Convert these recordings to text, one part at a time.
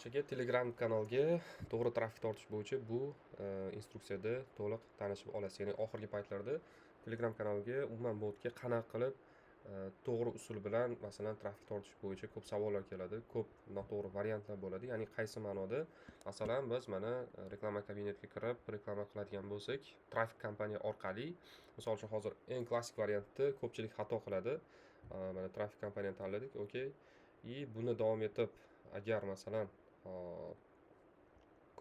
Telegram kanalga to'g'ri trafik tortish bo'yicha bu instruksiyada to'liq tanishib olasiz. Ya'ni oxirgi paytlarda Telegram kanalga umuman botga qanaqa qilib to'g'ri usul bilan masalan trafik tortish bo'yicha ko'p savollar keladi, ko'p noto'g'ri variantlar bo'ladi. Ya'ni qaysi ma'noda? Masalan, biz mana reklama kabinetiga kirib reklama qiladigan bo'lsak, trafik kompaniya orqali, misol uchun hozir eng klassik variantda ko'pchilik xato qiladi. Mana trafik kompaniyani tanladik, okey. Buni davom etib agar masalan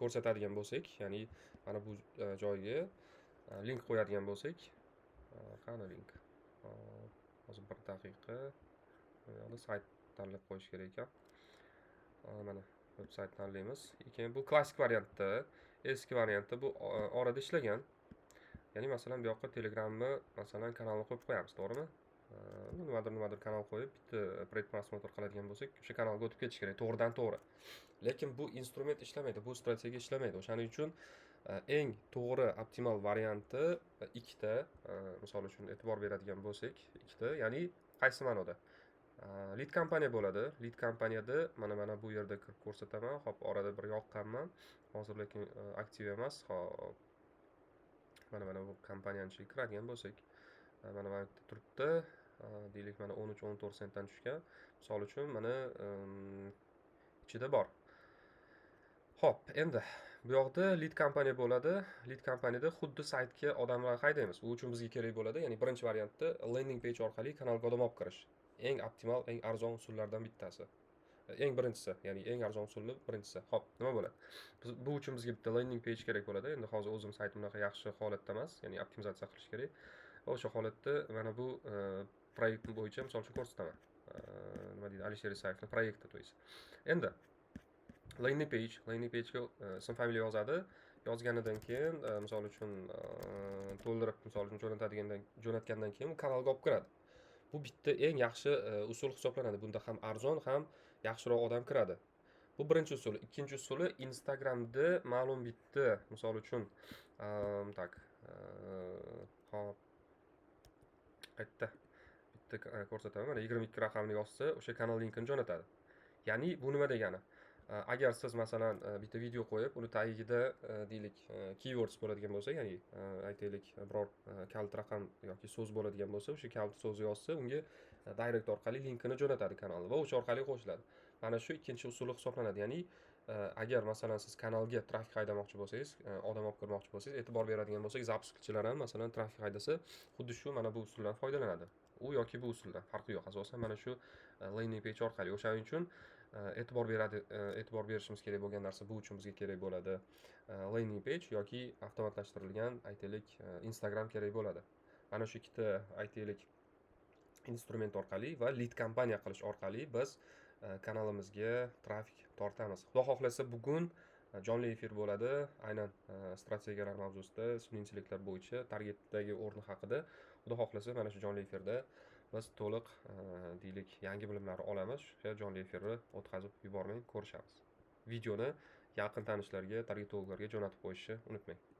ko'rsatadigan bo'lsak, ya'ni mana bu joyga link qo'yadigan bo'lsak, qani link? Hozir bir daqiqa. Bu yoqda sayt tanlab qo'yish kerak ekan. Mana veb-sayt tanlaymiz. Keyin bu klassik variantda, eski variantda bu orada ishlagan. Ya'ni masalan bu yoqqa Telegramni masalan kanalni qo'yib qo'yamiz, to'g'rimi? Nimadir kanal qo'yib bitta predprosmotr qiladigan bo'lsak, o'sha kanalga o'tib ketish kerak, to'g'ridan to'g'ri. Lekin bu instrument ishlamaydi, bu strategiya ishlamaydi. O'shaning uchun eng to'g'ri optimal varianti ikkita, misol uchun e'tibor beradigan bo'lsak, ikkita, ya'ni qaysi ma'noda? Lead kompaniya bo'ladi. Lead kompaniyada mana bu yerda kirib ko'rsataman. Hop, orada bir yoqqanman. Hozir lekin aktiv emas. Hop. Mana bu kompaniyani ichiga kiradigan bo'lsak, mana bu yerda turibdi. Deylik mana 13-14 sentdan tushgan. Misol uchun mana ichida bor. Xo'p, endi bu yoqda lead kompaniya bo'ladi. Lead kompaniyada xuddi saytga odamlar haydaymiz. Bu uchun bizga kerak bo'ladi. Ya'ni birinchi variantda landing page orqali kanalga odam olib kirish. Eng optimal, eng arzon usullardan bittasi. Eng birinchisi, ya'ni eng arzon usulni birinchisi. Xo'p, nima bo'ladi? Bu uchun bizga bitta landing page kerak bo'ladi. Endi hozir o'zim saytim unaqa yaxshi holatda emas, ya'ni optimizatsiya qilish kerak. O'sha holatda mana bu proyekt bo'yicha misol uchun ko'rsataman. Nima deydi? Alisher Isayevning proyekti, to есть. Endi landing pagega ism familiya yozadi. Yozganidan keyin misol uchun to'ldirib misol uchun jo'natgandan keyin u kanalga olib kiradi. Bu bitta eng yaxshi usul hisoblanadi. Bunda ham arzon, ham yaxshiroq odam kiradi. Bu birinchi usul. Ikkinchi usuli Instagramda ma'lum bitta, misol uchun tak hop qayerda bitta ko'rsataman. Mana 22 raqamni yozsa, o'sha kanal linkini jo'natadi. Ya'ni bu nima degani? Agar siz masalan bitta video qo'yib, uni tagida deylik keywords bo'ladigan bo'lsa, ya'ni aytaylik biror kalit raqam yoki so'z bo'ladigan bo'lsa, o'sha kalit so'zni yozsa, unga direct orqali linkini jo'natadi kanalga va o'sha orqali qo'shiladi. Mana shu ikkinchi usuli hisoblanadi. Ya'ni agar masalan siz kanalga trafik haydamoqchi bo'lsangiz, odam olib kirmoqchi bo'lsangiz, e'tibor beradigan bo'lsak, zapiskchilar ham masalan trafik haydasa, xuddi shu mana bu usuldan foydalanadi. U yoki bu usuldan farqi yo'q. Asosan mana shu landing page orqali. O'shaning uchun e'tibor berishimiz kerak bo'lgan narsa bu uchun bizga kerak bo'ladi. Landing page yoki avtomatlashtirilgan aytaylik Instagram kerak bo'ladi. Mana shu ikkita aytaylik instrument orqali va lead kompaniya qilish orqali biz kanalimizga trafik tortamiz. Xudo xohlasa bugun jonli efir bo'ladi. Aynan strategiyalar mavzusida, sun'iy intellektlar bo'yicha targetdagi o'rni haqida. Xudo xohlasa mana shu jonli efirda biz to'liq deylik yangi bilimlarni olamiz. O'sha jonli efirni o'tkazib yubormang, ko'rishamiz. Videoni yaqin tanishlarga, targetologlarga jo'natib qo'yishni unutmang.